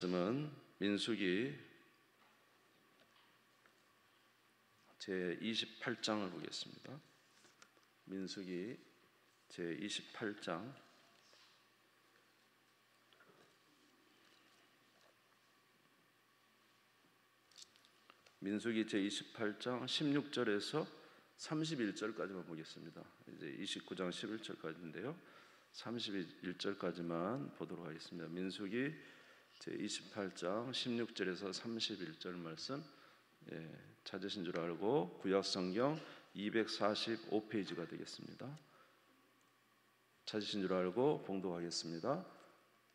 말씀은 민수기 제28장을 보겠습니다. 민수기 제28장 민수기 제28장 16절에서 31절까지만 보겠습니다. 이제 29장 11절까지인데요. 31절까지만 보도록 하겠습니다. 민수기 제28장 16절에서 31절 말씀, 찾으신 줄 알고 구약성경 245페이지가 되겠습니다. 찾으신 줄 알고 봉독하겠습니다.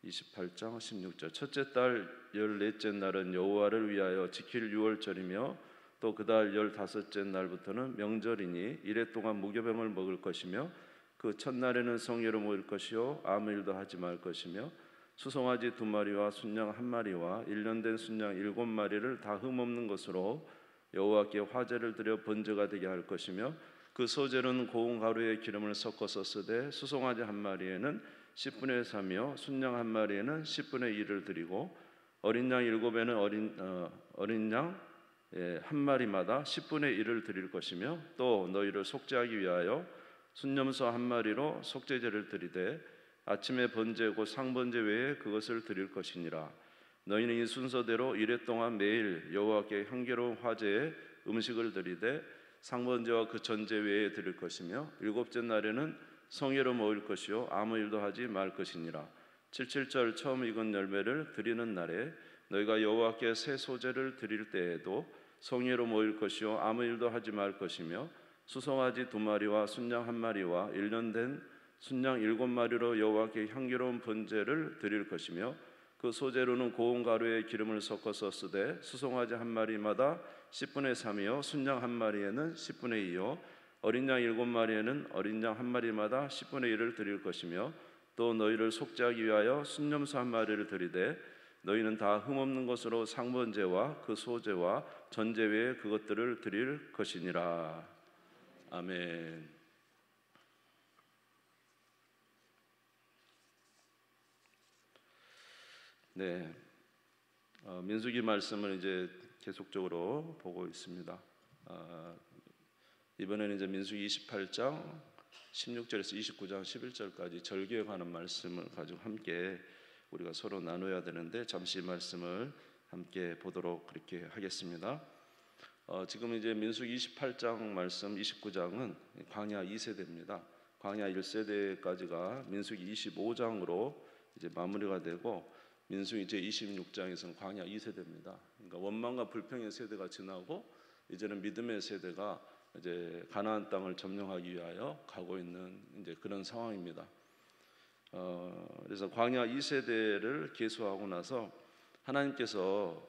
28장 16절. 첫째 달 14째 날은 여호와를 위하여 지킬 유월절이며 또 그 달 15째 날부터는 명절이니 이래 동안 무교병을 먹을 것이며 그 첫날에는 성회로 모일 것이요 아무 일도 하지 말 것이며 수송아지 2마리와 순양 1마리와 1년 된 순양 7마리를 다 흠없는 것으로 여호와께 화제를 드려 번제가 되게 할 것이며 그 소제로는 고운 가루에 기름을 섞어서 쓰되 수송아지 1마리에는 10분의 3이요 순양 1마리에는 10분의 1을 드리고 어린 양 7에는 어린 양 1마리마다 10분의 1을 드릴 것이며 또 너희를 속죄하기 위하여 순염소 1마리로 속죄제를 드리되 아침에 번제 곧 상번제 외에 그것을 드릴 것이니라. 너희는 이 순서대로 이래 동안 매일 여호와께 향기로운 화제에 음식을 드리되 상번제와 그 전제 외에 드릴 것이며 7째 날에는 성회로 모일 것이요 아무 일도 하지 말 것이니라. 77절 처음 익은 열매를 드리는 날에 너희가 여호와께 새 소제를 드릴 때에도 성회로 모일 것이요 아무 일도 하지 말 것이며 수송아지 2마리와 순양 1마리와 1년 된 순양 7마리로 여호와께 향기로운 번제를 드릴 것이며 그 소제로는 고운 가루에 기름을 섞어서 쓰되 수송아지 1마리마다 10분의 3이요 순양 1마리에는 10분의 2요 어린 양 7마리에는 어린 양 1마리마다 10분의 1을 드릴 것이며 또 너희를 속죄하기 위하여 순염소 1마리를 드리되 너희는 다 흠없는 것으로 상번제와 그 소제와 전제 외에 그것들을 드릴 것이니라. 아멘. 네, 민수기 말씀을 이제 계속적으로 보고 있습니다. 이번에는 이제 민수기 28장 16절에서 29장 11절까지 절기에 관한 말씀을 가지고 함께 우리가 서로 나눠야 되는데 잠시 말씀을 함께 보도록 그렇게 하겠습니다. 지금 이제 민수기 28장 말씀 29장은 광야 2세대입니다. 광야 1세대까지가 민수기 25장으로 이제 마무리가 되고 민수기 제26장에서는 광야 2세대입니다. 그러니까 원망과 불평의 세대가 지나고 이제는 믿음의 세대가 이제 가나안 땅을 점령하기 위하여 가고 있는 이제 그런 상황입니다. 그래서 광야 2세대를 계수하고 나서 하나님께서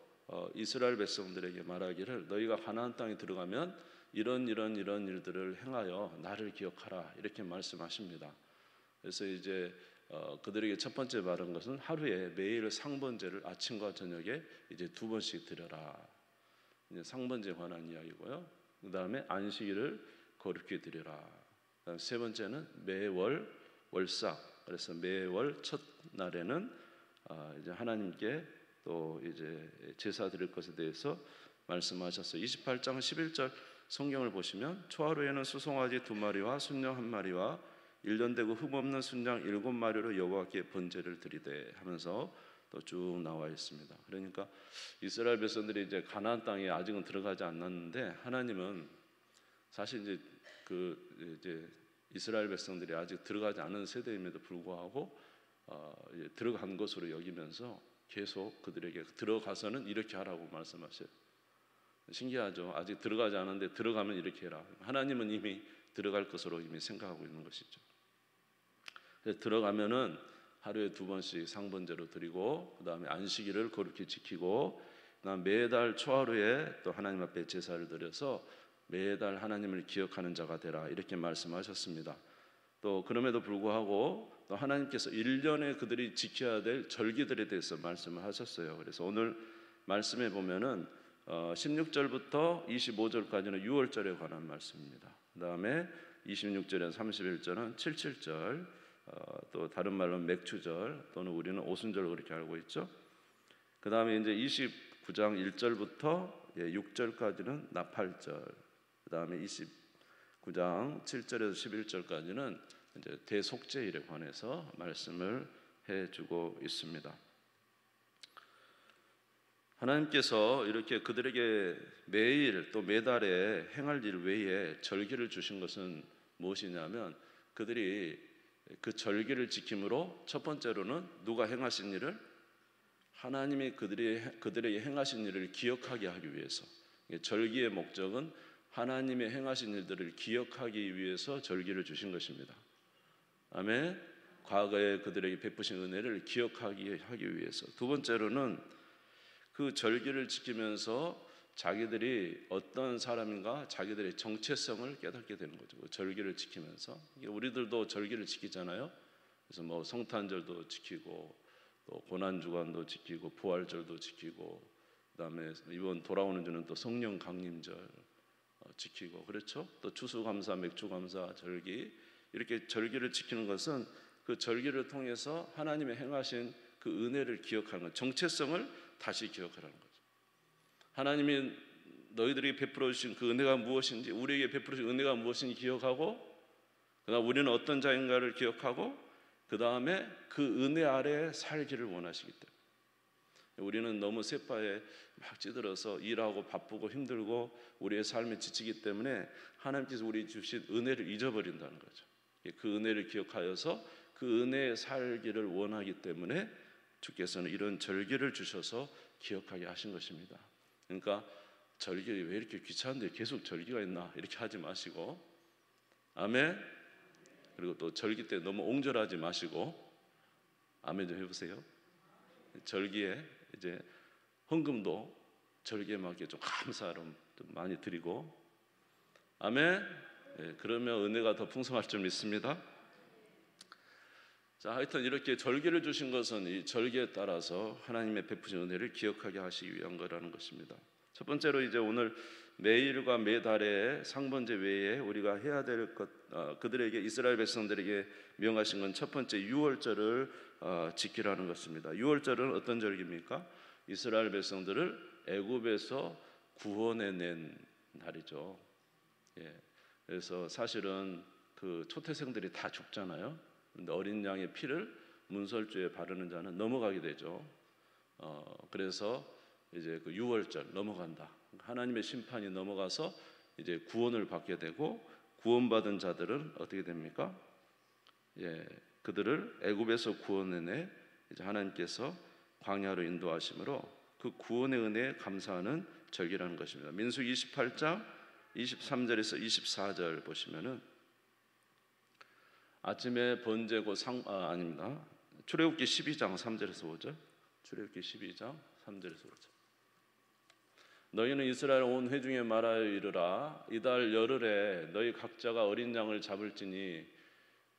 이스라엘 백성들에게 말하기를 너희가 가나안 땅에 들어가면 이런 일들을 행하여 나를 기억하라 이렇게 말씀하십니다. 그래서 이제 그들에게 첫 번째 말한 것은 하루에 매일 상번제를 아침과 저녁에 이제 2번씩 드려라. 이제 상번제에 관한 이야기고요. 그 다음에 안식일을 거룩히 드려라. 그다음 세 번째는 매월 월삭. 그래서 매월 첫 날에는 이제 하나님께 또 이제 제사 드릴 것에 대해서 말씀하셨어요. 28장 11절 성경을 보시면 초하루에는 수송아지 2마리와 순양 1마리와 1년 되고 흠없는 순양 7마리로 여호와께 번제를 드리되 하면서 또 쭉 나와 있습니다. 그러니까 이스라엘 백성들이 이제 가나안 땅에 아직은 들어가지 않았는데 하나님은 사실 이제 이스라엘 백성들이 아직 들어가지 않은 세대임에도 불구하고 이제 들어간 것으로 여기면서 계속 그들에게 들어가서는 이렇게 하라고 말씀하셔요. 신기하죠. 아직 들어가지 않았는데 들어가면 이렇게 해라. 하나님은 이미 들어갈 것으로 이미 생각하고 있는 것이죠. 들어가면은 하루에 2번씩 상번제로 드리고 그 다음에 안식일을 거룩히 지키고 그다음 매달 초하루에 또 하나님 앞에 제사를 드려서 매달 하나님을 기억하는 자가 되라 이렇게 말씀하셨습니다. 또 그럼에도 불구하고 또 하나님께서 1년에 그들이 지켜야 될 절기들에 대해서 말씀을 하셨어요. 그래서 오늘 말씀에 보면은 16절부터 25절까지는 유월절에 관한 말씀입니다. 그 다음에 26절에서 31절은 77절 또 다른 말로는 맥추절 또는 우리는 오순절 그렇게 알고 있죠. 그 다음에 이제 29장 1절부터 6절까지는 나팔절, 그 다음에 29장 7절에서 11절까지는 이제 대속죄일에 관해서 말씀을 해주고 있습니다. 하나님께서 이렇게 그들에게 매일 또 매달에 행할 일 외에 절기를 주신 것은 무엇이냐면, 그들이 그 절기를 지킴으로 첫 번째로는 누가 행하신 일을, 하나님이 그들에게 행하신 일을 기억하게 하기 위해서, 절기의 목적은 하나님의 행하신 일들을 기억하기 위해서 절기를 주신 것입니다. 아멘. 과거에 그들에게 베푸신 은혜를 기억하기 하기 위해서. 두 번째로는 그 절기를 지키면서 자기들이 어떤 사람인가, 자기들의 정체성을 깨닫게 되는 거죠. 그 절기를 지키면서. 우리들도 절기를 지키잖아요. 그래서 뭐 성탄절도 지키고, 또 고난주간도 지키고, 부활절도 지키고, 그다음에 이번 돌아오는 주는 또 성령 강림절 지키고, 그렇죠? 또 추수감사, 맥주감사, 절기, 이렇게 절기를 지키는 것은 그 절기를 통해서 하나님의 행하신 그 은혜를 기억하는 것, 정체성을 다시 기억하라는 거죠. 하나님이 너희들에게 베풀어 주신 그 은혜가 무엇인지, 우리에게 베풀어 주신 은혜가 무엇인지 기억하고, 그다음 우리는 어떤 자인가를 기억하고, 그 다음에 그 은혜 아래 살기를 원하시기 때문에. 우리는 너무 쇠파에 막 찌들어서 일하고 바쁘고 힘들고 우리의 삶에 지치기 때문에 하나님께서 우리 주신 은혜를 잊어버린다는 거죠. 그 은혜를 기억하여서 그 은혜에 살기를 원하기 때문에 주께서는 이런 절기를 주셔서 기억하게 하신 것입니다. 그러니까 절기 왜 이렇게 귀찮은데 계속 절기가 있나 이렇게 하지 마시고, 아멘. 그리고 또 절기 때 너무 옹졸하지 마시고, 아멘 좀 해보세요. 절기에 이제 헌금도 절기에 맞게 좀 감사로 좀 많이 드리고, 아멘. 네, 그러면 은혜가 더 풍성할 줄 믿습니다. 자, 하여튼 이렇게 절기를 주신 것은 이 절기에 따라서 하나님의 베푸신 은혜를 기억하게 하시기 위한 거라는 것입니다. 첫 번째로 이제 오늘 매일과 매달의 상번제 외에 우리가 해야 될 것, 그들에게, 이스라엘 백성들에게 명하신 건 첫 번째 유월절을 지키라는 것입니다. 유월절은 어떤 절기입니까? 이스라엘 백성들을 애굽에서 구원해낸 날이죠. 그래서 사실은 그 초태생들이 다 죽잖아요. 근데 어린 양의 피를 문설주에 바르는 자는 넘어가게 되죠. 그래서 이제 그 유월절 넘어간다. 하나님의 심판이 넘어가서 이제 구원을 받게 되고, 구원받은 자들은 어떻게 됩니까? 그들을 애굽에서 구원해내 이제 하나님께서 광야로 인도하심으로 그 구원의 은혜에 감사하는 절기라는 것입니다. 민수기 28장 23절에서 24절 보시면은 아침에 번제고 아닙니다. 출애굽기 12장 3절에서 5절. 출애굽기 12장 3절에서 5절. 너희는 이스라엘 온 회중에 말하여 이르라. 이달 열흘에 너희 각자가 어린 양을 잡을지니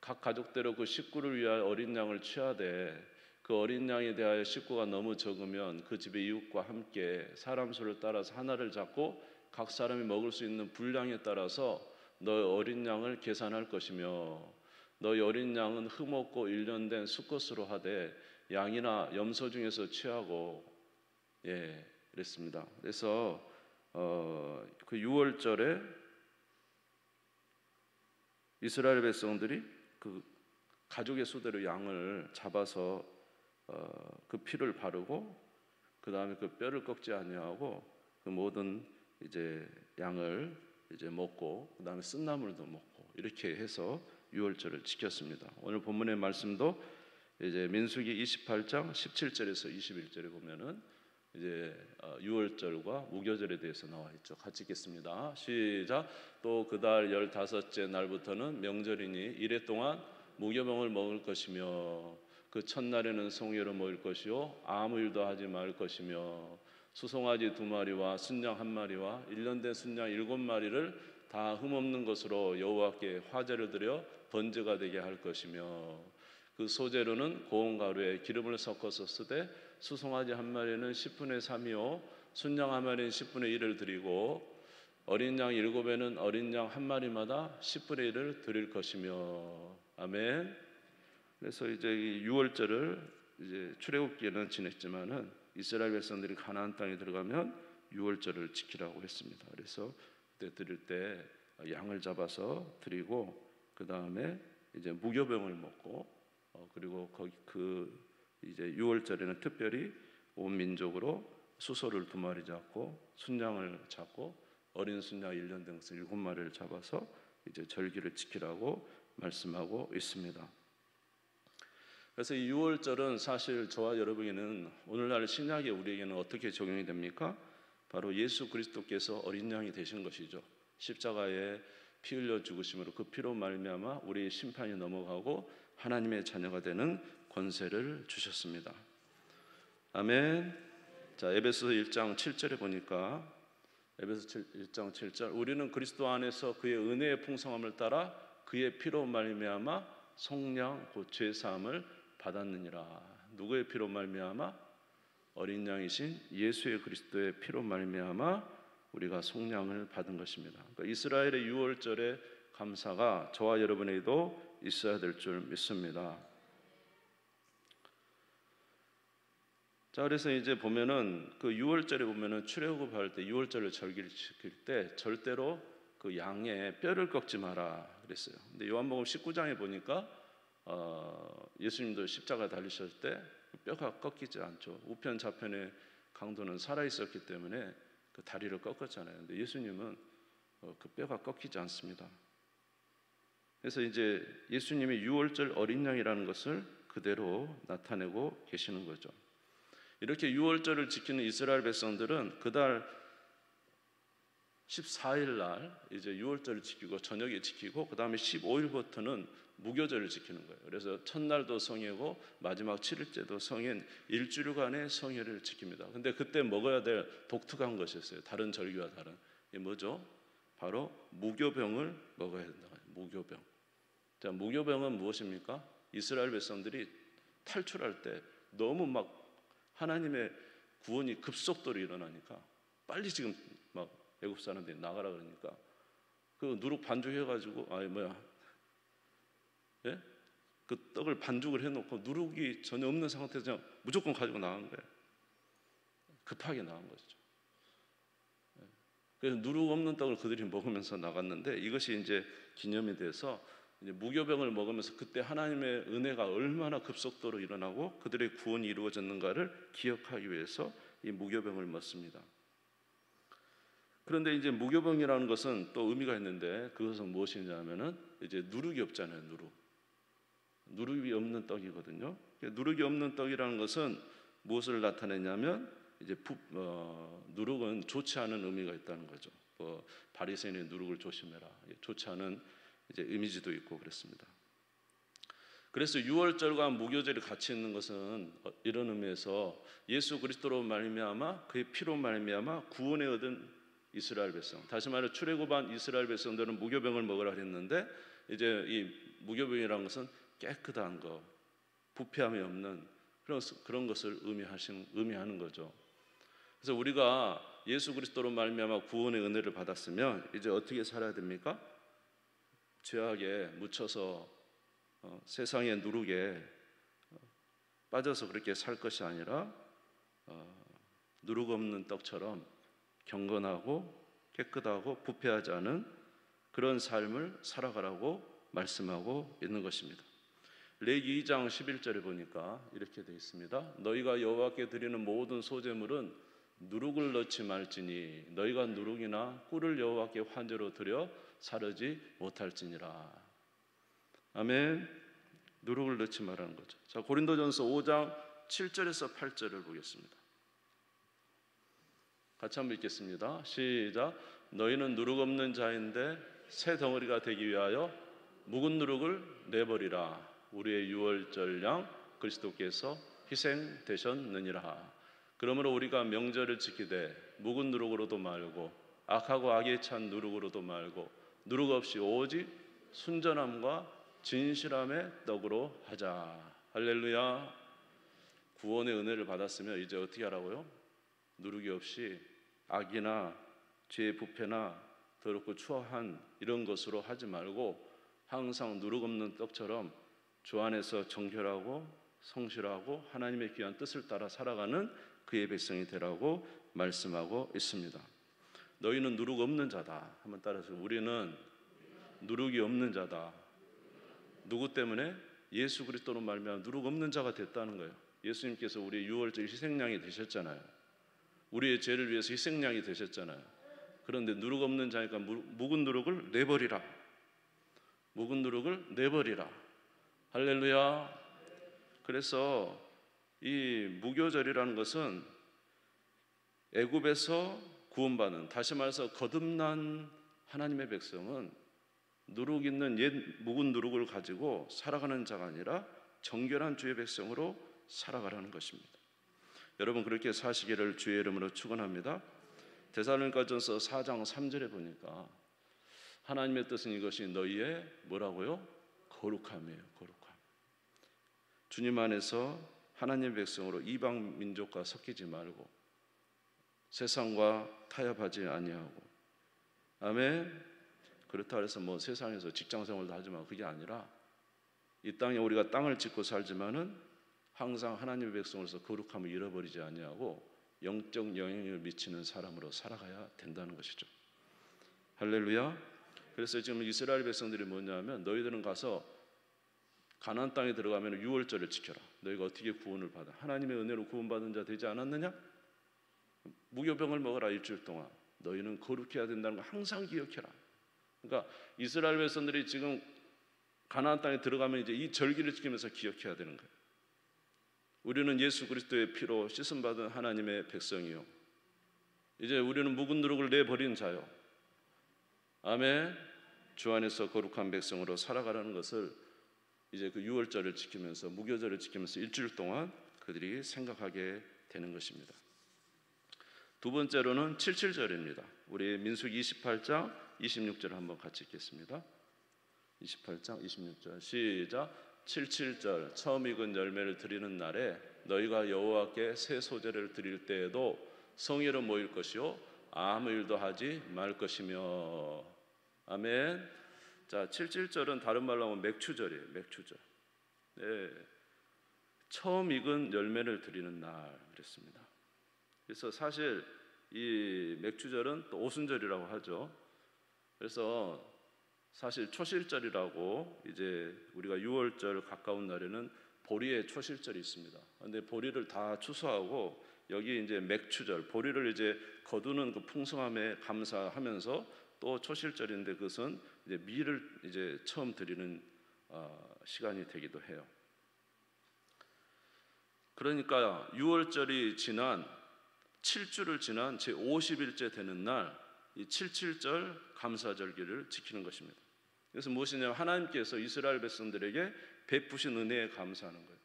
각 가족대로 그 식구를 위하여 어린 양을 취하되, 그 어린 양에 대하여 식구가 너무 적으면 그 집의 이웃과 함께 사람 수를 따라서 하나를 잡고 각 사람이 먹을 수 있는 분량에 따라서 너희 어린 양을 계산할 것이며, 너희 어린 양은 흠없고 일련된 수컷으로 하되 양이나 염소 중에서 취하고, 그랬습니다. 그래서 그 유월절에 이스라엘 백성들이 그 가족의 수대로 양을 잡아서 그 피를 바르고, 그 다음에 그 뼈를 꺾지 아니하고 그 모든 이제 양을 이제 먹고, 그 다음에 쓴나물도 먹고, 이렇게 해서 유월절을 지켰습니다. 오늘 본문의 말씀도 이제 민수기 28장 17절에서 21절에 보면은 이제 유월절과 무교절에 대해서 나와 있죠. 같이 읽겠습니다. 시작. 또 그달 15째 날부터는 명절이니 이래 동안 무교병을 먹을 것이며, 그 첫날에는 송예로 먹을 것이요 아무 일도 하지 말 것이며, 수송아지 2마리와 순양 1마리와 일련된 순양 7마리를 다 흠없는 것으로 여호와께 화제를 드려 번제가 되게 할 것이며, 그 소재로는 고운 가루에 기름을 섞어서 쓰되 수송아지 1마리는 10분의 3이요 순양 1마리는 10분의 1을 드리고, 어린 양 7에는 어린 양 1마리마다 10분의 1을 드릴 것이며. 아멘. 그래서 이제 이 유월절을 이제 출애굽기에는 지냈지만은 이스라엘 백성들이 가나안 땅에 들어가면 유월절을 지키라고 했습니다. 그래서 그때 드릴 때 양을 잡아서 드리고 그 다음에 이제 무교병을 먹고 그리고 거기 이제 유월절에는 특별히 온 민족으로 수소를 2마리 잡고 순양을 잡고 어린 순양 1년 된 것을 7마리를 잡아서 이제 절기를 지키라고 말씀하고 있습니다. 그래서 이 유월절은 사실 저와 여러분에게는 오늘날 신약의 우리에게는 어떻게 적용이 됩니까? 바로 예수 그리스도께서 어린 양이 되신 것이죠. 십자가에 피 흘려 죽으심으로 그 피로 말미암아 우리의 심판이 넘어가고 하나님의 자녀가 되는 권세를 주셨습니다. 아멘. 자, 에베소 1장 7절에 보니까 에베소 1장 7절 우리는 그리스도 안에서 그의 은혜의 풍성함을 따라 그의 피로 말미암아 속량 곧 죄 사함을 받았느니라. 누구의 피로 말미암아? 어린 양이신 예수의 그리스도의 피로 말미암아 우리가 속량을 받은 것입니다. 그러니까 이스라엘의 유월절의 감사가 저와 여러분에게도 있어야 될 줄 믿습니다. 자, 그래서 이제 보면은 그 유월절에 보면은 출애굽할 때 유월절을 절기를 지킬 때 절대로 그 양의 뼈를 꺾지 마라 그랬어요. 근데 요한복음 19장에 보니까 예수님도 십자가 달리셨을 때 뼈가 꺾이지 않죠. 우편 좌편의 강도는 살아 있었기 때문에 그 다리를 꺾었잖아요. 근데 예수님은 그 뼈가 꺾이지 않습니다. 그래서 이제 예수님이 유월절 어린 양이라는 것을 그대로 나타내고 계시는 거죠. 이렇게 유월절을 지키는 이스라엘 백성들은 그달 14일 날 이제 유월절을 지키고 저녁에 지키고 그 다음에 15일부터는 무교절을 지키는 거예요. 그래서 첫날도 성회고 마지막 7일째도 성인 일주일간의 성회를 지킵니다. 근데 그때 먹어야 될 독특한 것이었어요. 다른 절기와 다른. 이게 뭐죠? 바로 무교병을 먹어야 된다. 무교병. 자, 무교병은 무엇입니까? 이스라엘 백성들이 탈출할 때 너무 막 하나님의 구원이 급속도로 일어나니까 빨리 지금 막 애굽 사람들이 나가라 그러니까 그 누룩 반죽해가지고 예? 그 떡을 반죽을 해놓고 누룩이 전혀 없는 상태에서 그냥 무조건 가지고 나간 거예요. 급하게 나간 것이죠. 그래서 누룩 없는 떡을 그들이 먹으면서 나갔는데 이것이 이제 기념이 돼서 이제 무교병을 먹으면서 그때 하나님의 은혜가 얼마나 급속도로 일어나고 그들의 구원이 이루어졌는가를 기억하기 위해서 이 무교병을 먹습니다. 그런데 이제 무교병이라는 것은 또 의미가 있는데 그것은 무엇이냐면은 이제 누룩이 없잖아요. 누룩이 없는 떡이거든요. 누룩이 없는 떡이라는 것은 무엇을 나타내냐면 이제 누룩은 좋지 않은 의미가 있다는 거죠. 바리새인의 누룩을 조심해라. 좋지 않은 이제 이미지도 있고 그랬습니다. 그래서 유월절과 무교절이 같이 있는 것은 이런 의미에서 예수 그리스도로 말미암아 그의 피로 말미암아 구원에 얻은 이스라엘 백성, 다시 말해 출애굽한 이스라엘 백성들은 무교병을 먹으라 했는데 이제 이 무교병이라는 것은 깨끗한 것, 부패함이 없는 그런 것을 의미하는 거죠. 그래서 우리가 예수 그리스도로 말미암아 구원의 은혜를 받았으면 이제 어떻게 살아야 됩니까? 죄악에 묻혀서 세상의 누룩에 빠져서 그렇게 살 것이 아니라 누룩 없는 떡처럼 경건하고 깨끗하고 부패하지 않은 그런 삶을 살아가라고 말씀하고 있는 것입니다. 레위기 2장 11절에 보니까 이렇게 되어 있습니다. 너희가 여호와께 드리는 모든 소제물은 누룩을 넣지 말지니 너희가 누룩이나 꿀을 여호와께 환제로 드려 사르지 못할지니라. 아멘. 누룩을 넣지 말라는 거죠. 자, 고린도전서 5장 7절에서 8절을 보겠습니다. 같이 한번 읽겠습니다. 시작. 너희는 누룩 없는 자인데 새 덩어리가 되기 위하여 묵은 누룩을 내버리라. 우리의 유월절 양 그리스도께서 희생되셨느니라. 그러므로 우리가 명절을 지키되 묵은 누룩으로도 말고 악하고 악에 찬 누룩으로도 말고 누룩 없이 오직 순전함과 진실함의 떡으로 하자. 할렐루야. 구원의 은혜를 받았으면 이제 어떻게 하라고요? 누룩이 없이 악이나 죄의 부패나 더럽고 추악한 이런 것으로 하지 말고 항상 누룩 없는 떡처럼 주 안에서 정결하고 성실하고 하나님의 귀한 뜻을 따라 살아가는 그의 백성이 되라고 말씀하고 있습니다. 너희는 누룩 없는 자다. 한번 따라서 우리는 누룩이 없는 자다. 누구 때문에? 예수 그리스도로 말미암아 누룩 없는 자가 됐다는 거예요. 예수님께서 우리의 유월절 희생양이 되셨잖아요. 우리의 죄를 위해서 희생양이 되셨잖아요. 그런데 누룩 없는 자니까 묵은 누룩을 내버리라. 묵은 누룩을 내버리라. 할렐루야. 그래서 이 무교절이라는 것은 애굽에서 구원받은, 다시 말해서 거듭난 하나님의 백성은 누룩 있는 옛 묵은 누룩을 가지고 살아가는 자가 아니라 정결한 주의 백성으로 살아가라는 것입니다. 여러분 그렇게 사시기를 주의 이름으로 축원합니다. 데살로니가전서 4장 3절에 보니까 하나님의 뜻은 이것이 너희의 뭐라고요? 거룩함이에요. 거룩함. 주님 안에서 하나님의 백성으로 이방 민족과 섞이지 말고 세상과 타협하지 아니하고, 아멘. 그렇다 해서 뭐 세상에서 직장생활도 하지 말고, 그게 아니라 이 땅에 우리가 땅을 짓고 살지만은 항상 하나님의 백성으로서 거룩함을 잃어버리지 아니하고 영적 영향력을 미치는 사람으로 살아가야 된다는 것이죠. 할렐루야. 그래서 지금 이스라엘 백성들이 뭐냐면 너희들은 가서 가나안 땅에 들어가면 유월절을 지켜라. 너희가 어떻게 구원을 받아? 하나님의 은혜로 구원받은 자 되지 않았느냐? 무교병을 먹어라. 일주일 동안 너희는 거룩해야 된다는 거 항상 기억해라. 그러니까 이스라엘 백성들이 지금 가나안 땅에 들어가면 이제 이 절기를 지키면서 기억해야 되는 거예요. 우리는 예수 그리스도의 피로 씻음 받은 하나님의 백성이요, 이제 우리는 묵은 누룩을 내버린 자요, 아멘. 주 안에서 거룩한 백성으로 살아가라는 것을 이제 그 유월절을 지키면서, 무교절을 지키면서 일주일 동안 그들이 생각하게 되는 것입니다. 두 번째로는 77절입니다. 우리 민수기 28장 26절을 한번 같이 읽겠습니다. 28장 26절 시작. 77절 처음 익은 열매를 드리는 날에 너희가 여호와께 새 소제를 드릴 때에도 성회로 모일 것이요 아무 일도 하지 말 것이며. 아멘. 자, 77절은 다른 말로 하면 맥추절이에요. 맥추절. 네. 처음 익은 열매를 드리는 날 그랬습니다. 그래서 사실 이 맥추절은 또 오순절이라고 하죠. 그래서 사실 초실절이라고, 이제 우리가 6월절 가까운 날에는 보리의 초실절이 있습니다. 그런데 보리를 다 추수하고 여기 이제 맥추절, 보리를 이제 거두는 그 풍성함에 감사하면서 또 초실절인데 그것은 이제 밀을 이제 처음 드리는 시간이 되기도 해요. 그러니까 6월절이 지난 7주를 지난 제 50일째 되는 날, 이 77절 감사절기를 지키는 것입니다. 그래서 무엇이냐면 하나님께서 이스라엘 백성들에게 베푸신 은혜에 감사하는 거예요.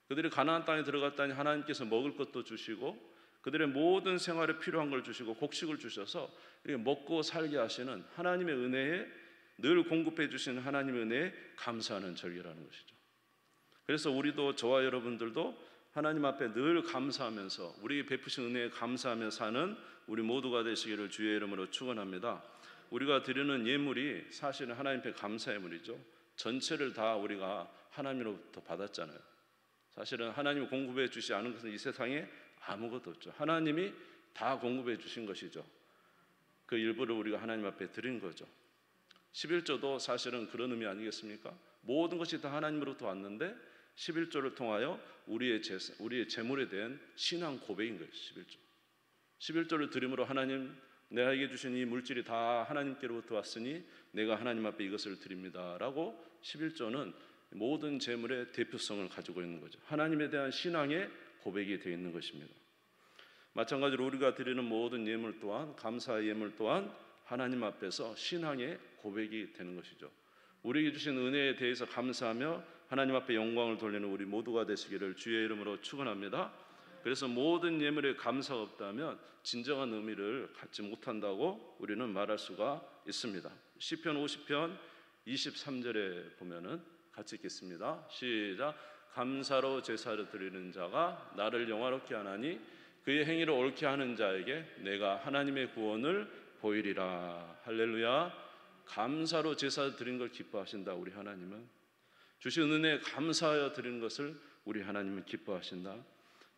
그들이 가나안 땅에 들어갔다니 하나님께서 먹을 것도 주시고 그들의 모든 생활에 필요한 걸 주시고 곡식을 주셔서 이렇게 먹고 살게 하시는 하나님의 은혜에, 늘 공급해 주시는 하나님의 은혜에 감사하는 절기라는 것이죠. 그래서 우리도, 저와 여러분들도 하나님 앞에 늘 감사하면서 우리에게 베푸신 은혜에 감사하며 사는 우리 모두가 되시기를 주의 이름으로 축원합니다. 우리가 드리는 예물이 사실은 하나님 앞에 감사 예물이죠. 전체를 다 우리가 하나님으로부터 받았잖아요. 사실은 하나님이 공급해 주시지 않은 것은 이 세상에 아무것도 없죠. 하나님이 다 공급해 주신 것이죠. 그 일부를 우리가 하나님 앞에 드린 거죠. 11조도 사실은 그런 의미 아니겠습니까? 모든 것이 다 하나님으로부터 왔는데 11조를 통하여 우리의 재물에 대한 신앙 고백인 거예요. 11조를 드림으로 하나님, 내게 주신 이 물질이 다 하나님께로부터 왔으니 내가 하나님 앞에 이것을 드립니다 라고 11조는 모든 재물의 대표성을 가지고 있는 거죠. 하나님에 대한 신앙의 고백이 되어 있는 것입니다. 마찬가지로 우리가 드리는 모든 예물 또한, 감사의 예물 또한 하나님 앞에서 신앙의 고백이 되는 것이죠. 우리에게 주신 은혜에 대해서 감사하며 하나님 앞에 영광을 돌리는 우리 모두가 되시기를 주의 이름으로 축원합니다. 그래서 모든 예물에 감사가 없다면 진정한 의미를 갖지 못한다고 우리는 말할 수가 있습니다. 시편 50편 23절에 보면은 같이 읽겠습니다. 시작. 감사로 제사를 드리는 자가 나를 영화롭게 하나니 그의 행위를 옳게 하는 자에게 내가 하나님의 구원을 보이리라. 할렐루야. 감사로 제사 드린 걸 기뻐하신다. 우리 하나님은 주신 은혜에 감사하여 드리는 것을 우리 하나님은 기뻐하신다.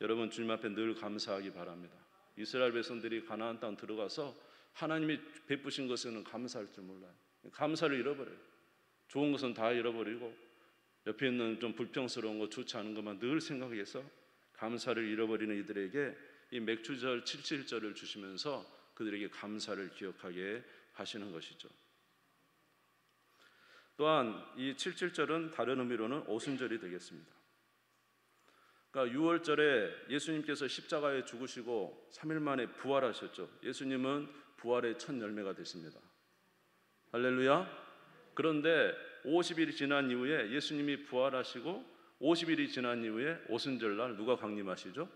여러분 주님 앞에 늘 감사하기 바랍니다. 이스라엘 백성들이 가나안 땅 들어가서 하나님이 베푸신 것에는 감사할 줄 몰라요. 감사를 잃어버려요. 좋은 것은 다 잃어버리고 옆에 있는 좀 불평스러운 것, 좋지 않은 것만 늘 생각해서 감사를 잃어버리는 이들에게 이 맥주절 77절을 주시면서 그들에게 감사를 기억하게 하시는 것이죠. 또한 이 77절은 다른 의미로는 오순절이 되겠습니다. 그러니까 6월절에 예수님께서 십자가에 죽으시고 3일 만에 부활하셨죠. 예수님은 부활의 첫 열매가 되십니다. 할렐루야. 그런데 50일이 지난 이후에 예수님이 부활하시고 50일이 지난 이후에 오순절날 누가 강림하시죠?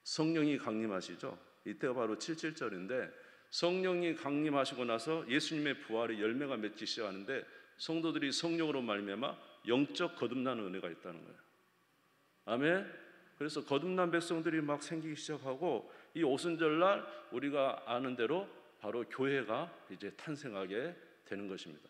성령이 강림하시죠. 이때가 바로 77절인데 성령이 강림하시고 나서 예수님의 부활의 열매가 맺기 시작하는데 성도들이 성령으로 말미암아 영적 거듭나는 은혜가 있다는 거예요. 아멘. 그래서 거듭난 백성들이 막 생기기 시작하고 이 오순절날 우리가 아는 대로 바로 교회가 이제 탄생하게 되는 것입니다.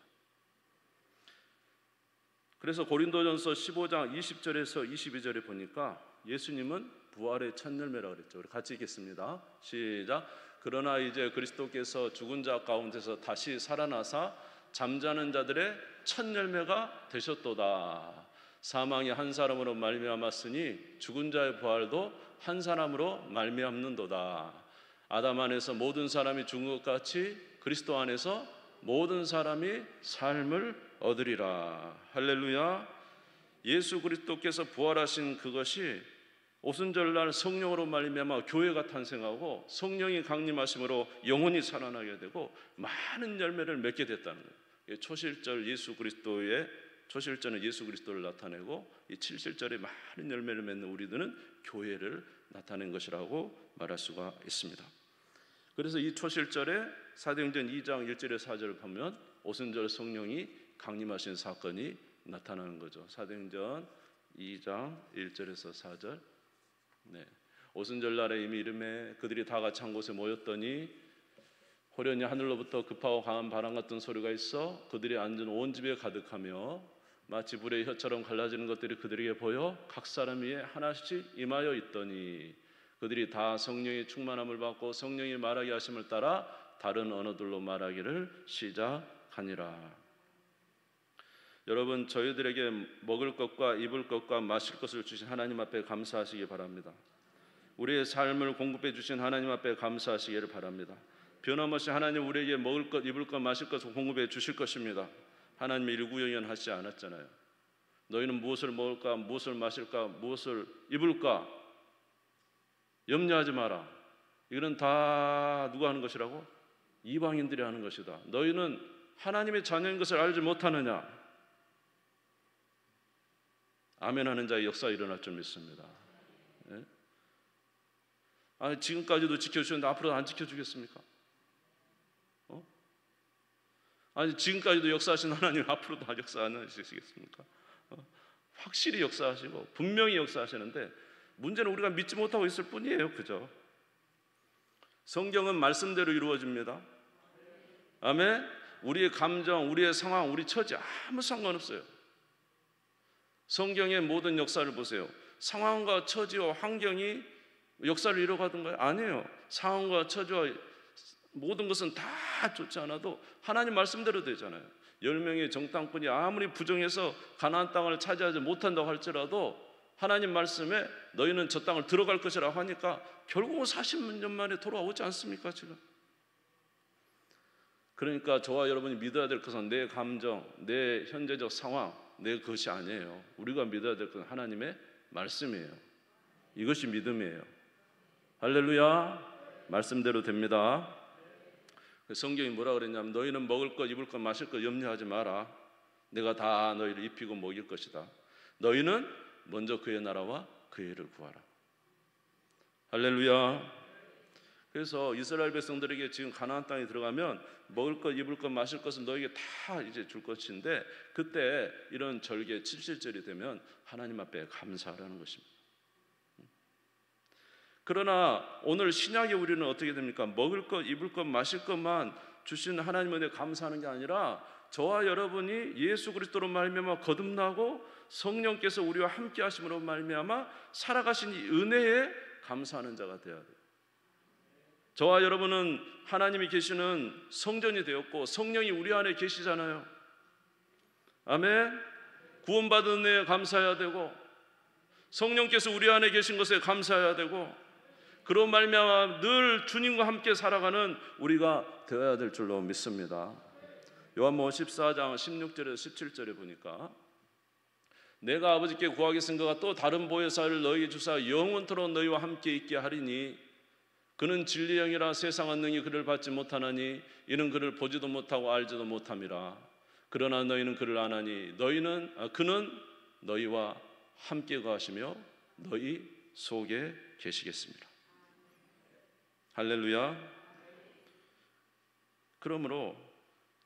그래서 고린도전서 15장 20절에서 22절에 보니까 예수님은 부활의 첫 열매라고 그랬죠. 우리 같이 읽겠습니다. 시작. 그러나 이제 그리스도께서 죽은 자 가운데서 다시 살아나사 잠자는 자들의 첫 열매가 되셨도다. 사망이 한 사람으로 말미암았으니 죽은 자의 부활도 한 사람으로 말미암는도다. 아담 안에서 모든 사람이 죽은 것 같이 그리스도 안에서 모든 사람이 삶을 얻으리라. 할렐루야. 예수 그리스도께서 부활하신 그것이 오순절날 성령으로 말미암아 교회가 탄생하고 성령이 강림하심으로 영혼이 살아나게 되고 많은 열매를 맺게 됐다는 거예요. 초실절 예수 그리스도의 초실절은 예수 그리스도를 나타내고 이 칠실절에 많은 열매를 맺는 우리들은 교회를 나타낸 것이라고 말할 수가 있습니다. 그래서 이 초실절에 사도행전 2장 1절에 4절을 보면 오순절 성령이 강림하신 사건이 나타나는 거죠. 사도행전 2장 1절에서 4절. 오순절 날에 이미 이름에 그들이 다 같이 한 곳에 모였더니 호련히 하늘로부터 급하고 강한 바람 같은 소리가 있어 그들이 앉은 온 집에 가득하며 마치 불의 혀처럼 갈라지는 것들이 그들에게 보여 각 사람 위에 하나씩 임하여 있더니 그들이 다 성령의 충만함을 받고 성령이 말하게 하심을 따라 다른 언어들로 말하기를 시작하니라. 여러분 저희들에게 먹을 것과 입을 것과 마실 것을 주신 하나님 앞에 감사하시기 바랍니다. 우리의 삶을 공급해 주신 하나님 앞에 감사하시기를 바랍니다. 변함없이 하나님 우리에게 먹을 것, 입을 것, 마실 것을 공급해 주실 것입니다. 하나님이 일구영연하지 않았잖아요. 너희는 무엇을 먹을까, 무엇을 마실까, 무엇을 입을까 염려하지 마라. 이거는 다 누가 하는 것이라고? 이방인들이 하는 것이다. 너희는 하나님의 자녀인 것을 알지 못하느냐? 아멘하는 자의 역사 일어날 줄 믿습니다. 네? 아니 지금까지도 지켜주셨는데 앞으로도 안 지켜주겠습니까? 아니 지금까지도 역사하신 하나님 앞으로도 역사 안 하시겠습니까? 확실히 역사하시고 분명히 역사하시는데 문제는 우리가 믿지 못하고 있을 뿐이에요. 그죠? 성경은 말씀대로 이루어집니다. 아멘. 우리의 감정, 우리의 상황, 우리 처지 아무 상관없어요. 성경의 모든 역사를 보세요. 상황과 처지와 환경이 역사를 이뤄가던가요? 아니에요. 상황과 처지와 모든 것은 다 좋지 않아도 하나님 말씀대로 되잖아요. 10명의 정탐꾼이 아무리 부정해서 가나안 땅을 차지하지 못한다고 할지라도 하나님 말씀에 너희는 저 땅을 들어갈 것이라고 하니까 결국은 40년 만에 돌아오지 않습니까 지금? 그러니까 저와 여러분이 믿어야 될 것은 내 감정, 내 현재적 상황, 내 것이 아니에요. 우리가 믿어야 될 것은 하나님의 말씀이에요. 이것이 믿음이에요. 할렐루야. 말씀대로 됩니다. 성경이 뭐라 그랬냐면 너희는 먹을 것, 입을 것, 마실 것 염려하지 마라. 내가 다 너희를 입히고 먹일 것이다. 너희는 먼저 그의 나라와 그의 일을 구하라. 할렐루야. 그래서 이스라엘 백성들에게 지금 가나안 땅에 들어가면 먹을 것, 입을 것, 마실 것은 너에게 다 이제 줄 것인데 그때 이런 절개 77절이 되면 하나님 앞에 감사하라는 것입니다. 그러나 오늘 신약의 우리는 어떻게 됩니까? 먹을 것, 입을 것, 마실 것만 주신 하나님에 대해 감사하는 게 아니라 저와 여러분이 예수 그리스도로 말미암아 거듭나고 성령께서 우리와 함께 하심으로 말미암아 살아가신 이 은혜에 감사하는 자가 되어야 돼요. 저와 여러분은 하나님이 계시는 성전이 되었고 성령이 우리 안에 계시잖아요. 아멘. 구원받은 은혜에 감사해야 되고 성령께서 우리 안에 계신 것에 감사해야 되고 그런 말미암아 늘 주님과 함께 살아가는 우리가 되어야 될 줄로 믿습니다. 요한복음 14장 16절에서 17절에 보니까 내가 아버지께 구하겠은가 또 다른 보혜사를 너희에게 주사 영원토록 너희와 함께 있게 하리니 그는 진리의 영이라 세상은 능히 그를 받지 못하나니 이는 그를 보지도 못하고 알지도 못함이라. 그러나 너희는 그를 아나니 그는 너희와 함께 거하시며 너희 속에 계시겠습니다. 할렐루야. 그러므로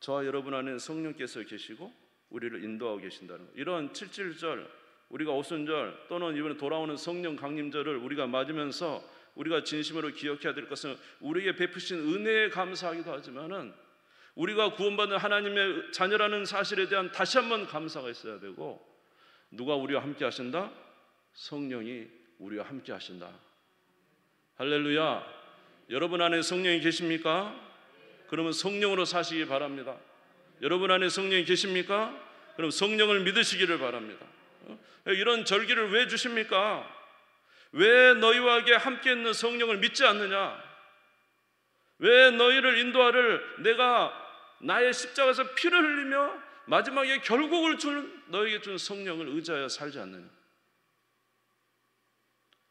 저와 여러분 안에 성령께서 계시고 우리를 인도하고 계신다는 것. 이런 77절 우리가 오순절 또는 이번에 돌아오는 성령 강림절을 우리가 맞으면서 우리가 진심으로 기억해야 될 것은 우리에게 베푸신 은혜에 감사하기도 하지만은 우리가 구원받는 하나님의 자녀라는 사실에 대한 다시 한번 감사가 있어야 되고 누가 우리와 함께 하신다? 성령이 우리와 함께 하신다. 할렐루야. 여러분 안에 성령이 계십니까? 그러면 성령으로 사시기 바랍니다. 여러분 안에 성령이 계십니까? 그럼 성령을 믿으시기를 바랍니다. 이런 절기를 왜 주십니까? 왜 너희와 함께 있는 성령을 믿지 않느냐? 왜 너희를 인도하를 내가 나의 십자가에서 피를 흘리며 마지막에 결국을 너희에게 준 성령을 의지하여 살지 않느냐?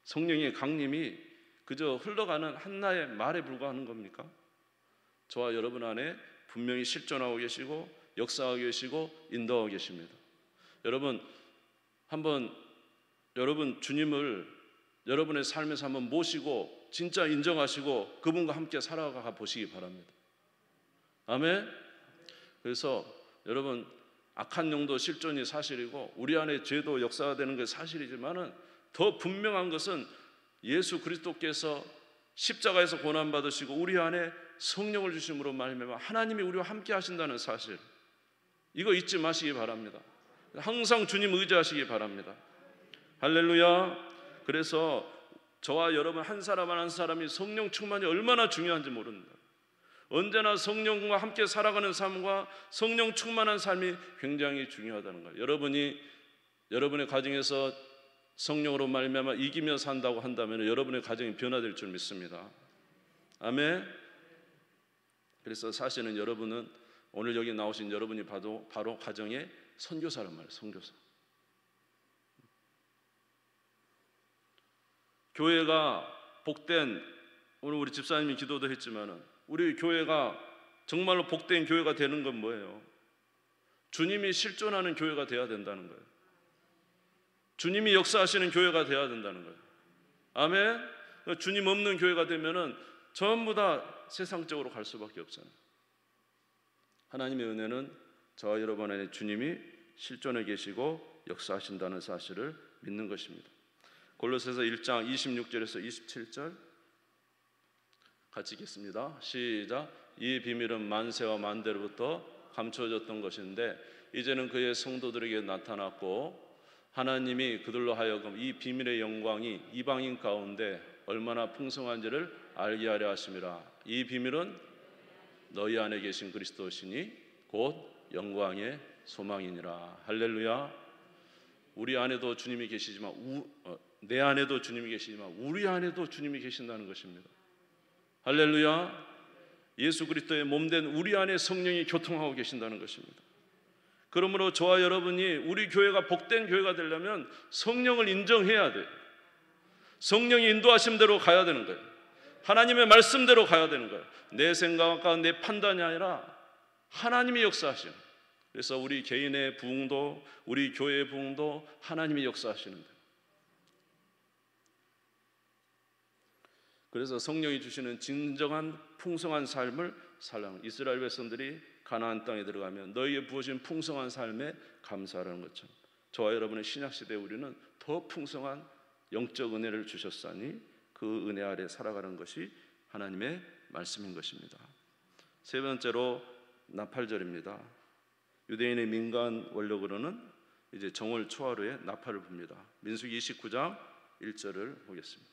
성령의 강림이 그저 흘러가는 한나의 말에 불과하는 겁니까? 저와 여러분 안에 분명히 실존하고 계시고 역사하고 계시고 인도하고 계십니다. 여러분 한번 여러분 주님을 여러분의 삶에서 한번 모시고 진짜 인정하시고 그분과 함께 살아가 보시기 바랍니다. 아멘. 그래서 여러분 악한 영도 실존이 사실이고 우리 안에 죄도 역사가 되는 게 사실이지만은 더 분명한 것은 예수 그리스도께서 십자가에서 고난받으시고 우리 안에 성령을 주심으로 말미암아 하나님이 우리와 함께 하신다는 사실, 이거 잊지 마시기 바랍니다. 항상 주님 의지하시기 바랍니다. 할렐루야. 그래서 저와 여러분 한 사람 한 사람이 성령 충만이 얼마나 중요한지 모릅니다. 언제나 성령과 함께 살아가는 삶과 성령 충만한 삶이 굉장히 중요하다는 거예요. 여러분이 여러분의 가정에서 성령으로 말미암아 이기며 산다고 한다면 여러분의 가정이 변화될 줄 믿습니다. 아멘. 그래서 사실은 여러분은 오늘 여기 나오신 여러분이 바로 가정의 선교사란 말이에요. 선교사. 교회가 복된, 오늘 우리 집사님이 기도도 했지만은 우리 교회가 정말로 복된 교회가 되는 건 뭐예요? 주님이 실존하는 교회가 되어야 된다는 거예요. 주님이 역사하시는 교회가 되어야 된다는 거예요. 아멘. 주님 없는 교회가 되면은 전부 다 세상적으로 갈 수밖에 없잖아요. 하나님의 은혜는 저와 여러분 안에 주님이 실존해 계시고 역사하신다는 사실을 믿는 것입니다. 골로새서 1장 26절에서 27절 같이 읽겠습니다. 시작. 이 비밀은 만세와 만대로부터 감춰졌던 것인데 이제는 그의 성도들에게 나타났고 하나님이 그들로 하여금 이 비밀의 영광이 이방인 가운데 얼마나 풍성한지를 알게 하려 하심이라. 이 비밀은 너희 안에 계신 그리스도시니 곧 영광의 소망이니라. 할렐루야. 우리 안에도 주님이 계시지만 내 안에도 주님이 계시지만 우리 안에도 주님이 계신다는 것입니다. 할렐루야. 예수 그리스도의 몸된 우리 안에 성령이 교통하고 계신다는 것입니다. 그러므로 저와 여러분이 우리 교회가 복된 교회가 되려면 성령을 인정해야 돼요. 성령이 인도하신 대로 가야 되는 거예요. 하나님의 말씀대로 가야 되는 거예요. 내 생각과 내 판단이 아니라 하나님이 역사하시는. 그래서 우리 개인의 부흥도 우리 교회의 부흥도 하나님이 역사하시는 거예요. 그래서 성령이 주시는 진정한 풍성한 삶을 살라는, 이스라엘 백성들이 가나안 땅에 들어가면 너희에 부어진 풍성한 삶에 감사하라는 것처럼 저와 여러분의 신약시대에 우리는 더 풍성한 영적 은혜를 주셨사니 그 은혜 아래 살아가는 것이 하나님의 말씀인 것입니다. 세 번째로 나팔절입니다. 유대인의 민간 원력으로는 이제 정월 초하루에 나팔을 붑니다. 민수기 29장 1절을 보겠습니다.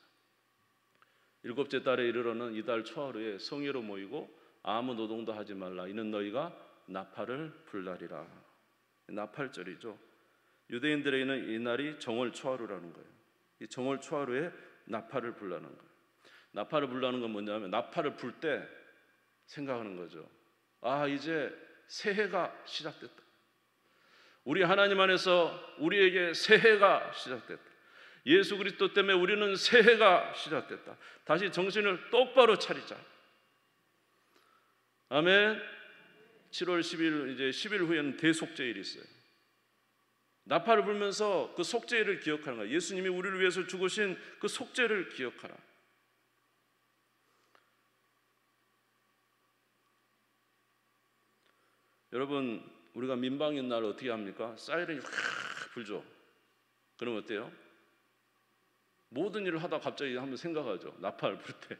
일곱째 달에 이르러는 이달 초하루에 성회로 모이고 아무 노동도 하지 말라. 이는 너희가 나팔을 불나리라. 나팔절이죠. 유대인들에게는 이 날이 정월 초하루라는 거예요. 이 정월 초하루에 나팔을 불라는 거예요. 나팔을 불라는 건 뭐냐면 나팔을 불 때 생각하는 거죠. 아, 이제 새해가 시작됐다. 우리 하나님 안에서 우리에게 새해가 시작됐다. 예수 그리스도 때문에 우리는 새해가 시작됐다. 다시 정신을 똑바로 차리자. 아멘. 7월 10일 이제 10일 후에는 대속죄일이 있어요. 나팔을 불면서 그 속죄일을 기억하는 거예요. 예수님이 우리를 위해서 죽으신 그 속죄를 기억하라. 여러분, 우리가 민방인 날 어떻게 합니까? 사이렌이 확 불죠. 그럼 어때요? 모든 일을 하다 갑자기 한번 생각하죠. 나팔 불 때.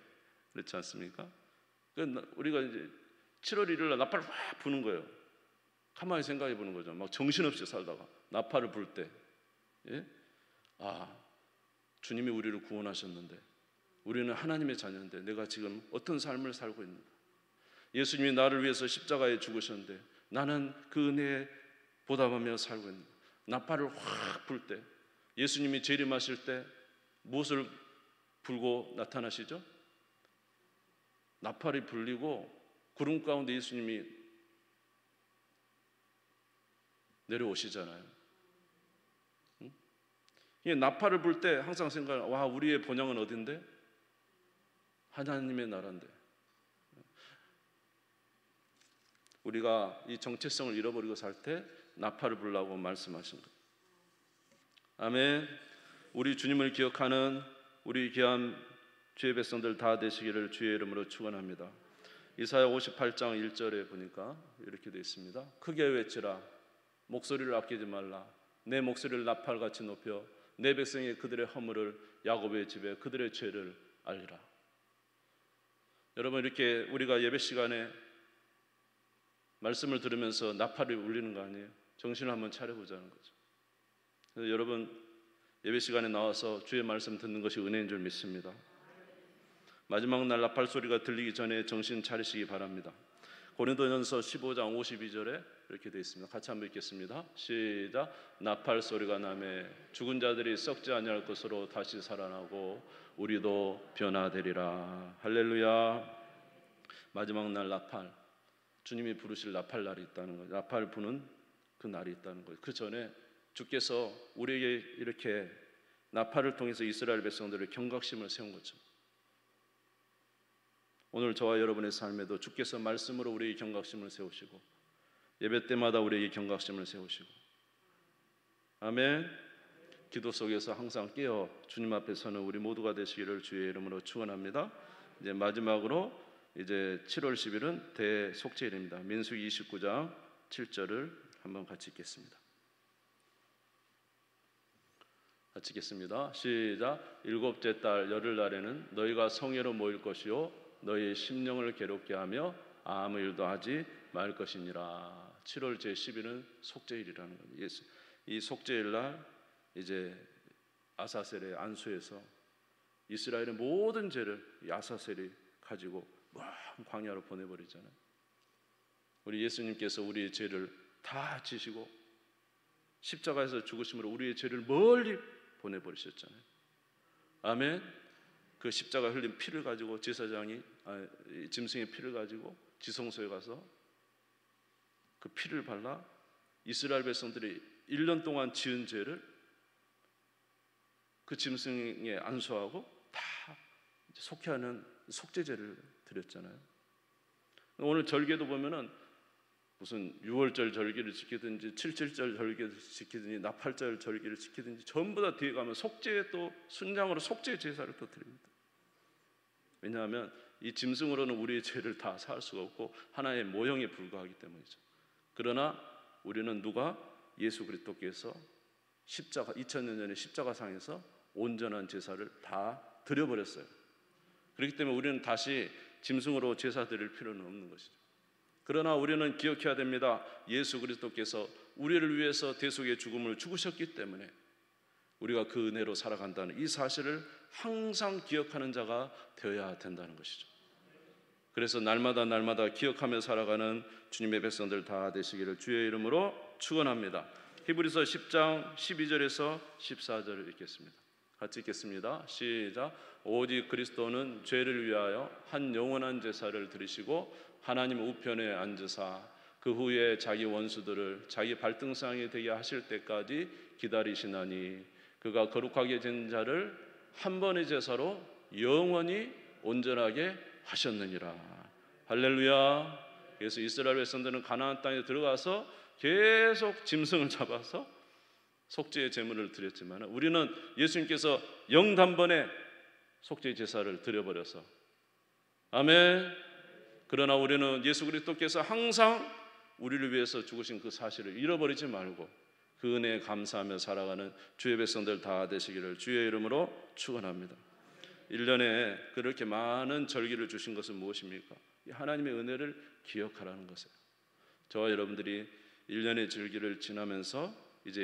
그렇지 않습니까? 우리가 이제 7월 1일 날 나팔을 확 부는 거예요. 가만히 생각해 보는 거죠. 막 정신없이 살다가 나팔을 불 때, 예? 아, 주님이 우리를 구원하셨는데 우리는 하나님의 자녀인데 내가 지금 어떤 삶을 살고 있는가? 예수님이 나를 위해서 십자가에 죽으셨는데 나는 그 은혜에 보답하며 살고 있는가? 나팔을 확 불 때, 예수님이 재림하실 때 무엇을 불고 나타나시죠? 나팔이 불리고 구름 가운데 예수님이 내려오시잖아요. 응? 나팔을 불 때 항상 생각해요. 와, 우리의 본향은 어딘데? 하나님의 나라인데. 우리가 이 정체성을 잃어버리고 살 때 나팔을 불라고 말씀하신 거예요. 아멘. 우리 주님을 기억하는 우리 귀한 주의 백성들 다 되시기를 주의 이름으로 축원합니다. 이사야 58장 1절에 보니까 이렇게 되어 있습니다. 크게 외치라. 목소리를 아끼지 말라. 내 목소리를 나팔같이 높여 내 백성이 그들의 허물을 야곱의 집에 그들의 죄를 알리라. 여러분, 이렇게 우리가 예배 시간에 말씀을 들으면서 나팔을 울리는 거 아니에요? 정신을 한번 차려보자는 거죠. 그래서 여러분, 예배 시간에 나와서 주의 말씀 듣는 것이 은혜인 줄 믿습니다. 마지막 날 나팔 소리가 들리기 전에 정신 차리시기 바랍니다. 고린도전서 15장 52절에 이렇게 되어 있습니다. 같이 한번 읽겠습니다. 시작. 나팔 소리가 나매 죽은 자들이 썩지 아니할 것으로 다시 살아나고 우리도 변화되리라. 할렐루야. 마지막 날 나팔, 주님이 부르실 나팔 날이 있다는 거예요. 나팔 부는 그 날이 있다는 거예요. 그 전에 주께서 우리에게 이렇게 나팔을 통해서 이스라엘 백성들의 경각심을 세운 것처럼 오늘 저와 여러분의 삶에도 주께서 말씀으로 우리의 경각심을 세우시고 예배 때마다 우리에게 경각심을 세우시고, 아멘. 기도 속에서 항상 깨어 주님 앞에 서는 우리 모두가 되시기를 주의 이름으로 축원합니다. 이제 마지막으로 이제 7월 10일은 대속죄일입니다. 민수기 29장 7절을 한번 같이 읽겠습니다. 같이 읽겠습니다. 시작. 일곱째 달 열흘날에는 너희가 성회로 모일 것이요 너희의 심령을 괴롭게 하며 아무 일도 하지 말 것이니라. 7월 제10일은 속죄일이라는 거예요. 이 속죄일 날 이제 아사셀의 안수에서 이스라엘의 모든 죄를 이 아사셀이 가지고 광야로 보내버리잖아요. 우리 예수님께서 우리의 죄를 다 지시고 십자가에서 죽으심으로 우리의 죄를 멀리 보내버리셨잖아요. 아멘. 그 십자가 흘린 피를 가지고 제사장이 짐승의 피를 가지고 지성소에 가서 그 피를 발라 이스라엘 백성들이 1년 동안 지은 죄를 그 짐승에 안수하고 다 속회하는 속죄제를 드렸잖아요. 오늘 절기도 보면은 무슨 6월절 절기를 지키든지 7.7절 절기를 지키든지 나팔절 절기를 지키든지 전부 다 뒤에 가면 속죄에 또 순장으로 속죄 제사를 또 드립니다. 왜냐하면 이 짐승으로는 우리의 죄를 다 사할 수가 없고 하나의 모형에 불과하기 때문이죠. 그러나 우리는 누가 예수 그리스도께서 십자가 2000년 전에 십자가상에서 온전한 제사를 다 드려버렸어요. 그렇기 때문에 우리는 다시 짐승으로 제사 드릴 필요는 없는 것이죠. 그러나 우리는 기억해야 됩니다. 예수 그리스도께서 우리를 위해서 대속의 죽음을 죽으셨기 때문에 우리가 그 은혜로 살아간다는 이 사실을 항상 기억하는 자가 되어야 된다는 것이죠. 그래서 날마다 기억하며 살아가는 주님의 백성들 다 되시기를 주의 이름으로 축원합니다. 히브리서 10장 12절에서 14절을 읽겠습니다. 같이 읽겠습니다. 시작. 오직 그리스도는 죄를 위하여 한 영원한 제사를 드리시고 하나님 우편에 앉으사 그 후에 자기 원수들을 자기 발등상이 되게 하실 때까지 기다리시나니 그가 거룩하게 된 자를 한 번의 제사로 영원히 온전하게 하셨느니라. 할렐루야. 그래서 이스라엘 백성들은 가나안 땅에 들어가서 계속 짐승을 잡아서 속죄의 제물을 드렸지만 우리는 예수님께서 영단번에 속죄 제사를 드려버려서 아멘. 그러나 우리는 예수 그리스도께서 항상 우리를 위해서 죽으신 그 사실을 잃어버리지 말고 그 은혜에 감사하며 살아가는 주의 백성들 다 되시기를 주의 이름으로 축원합니다. 1년에 그렇게 많은 절기를 주신 것은 무엇입니까? 하나님의 은혜를 기억하라는 것이에요. 저와 여러분들이 1년의 절기를 지나면서 이제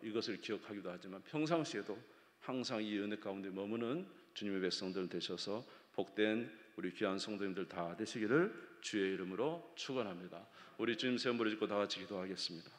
이것을 기억하기도 하지만 평상시에도 항상 이 은혜 가운데 머무는 주님의 백성들 되셔서 복된 우리 귀한 성도님들 다 되시기를 주의 이름으로 축원합니다. 우리 주님 세운 무릎 짓고 다 같이 기도하겠습니다.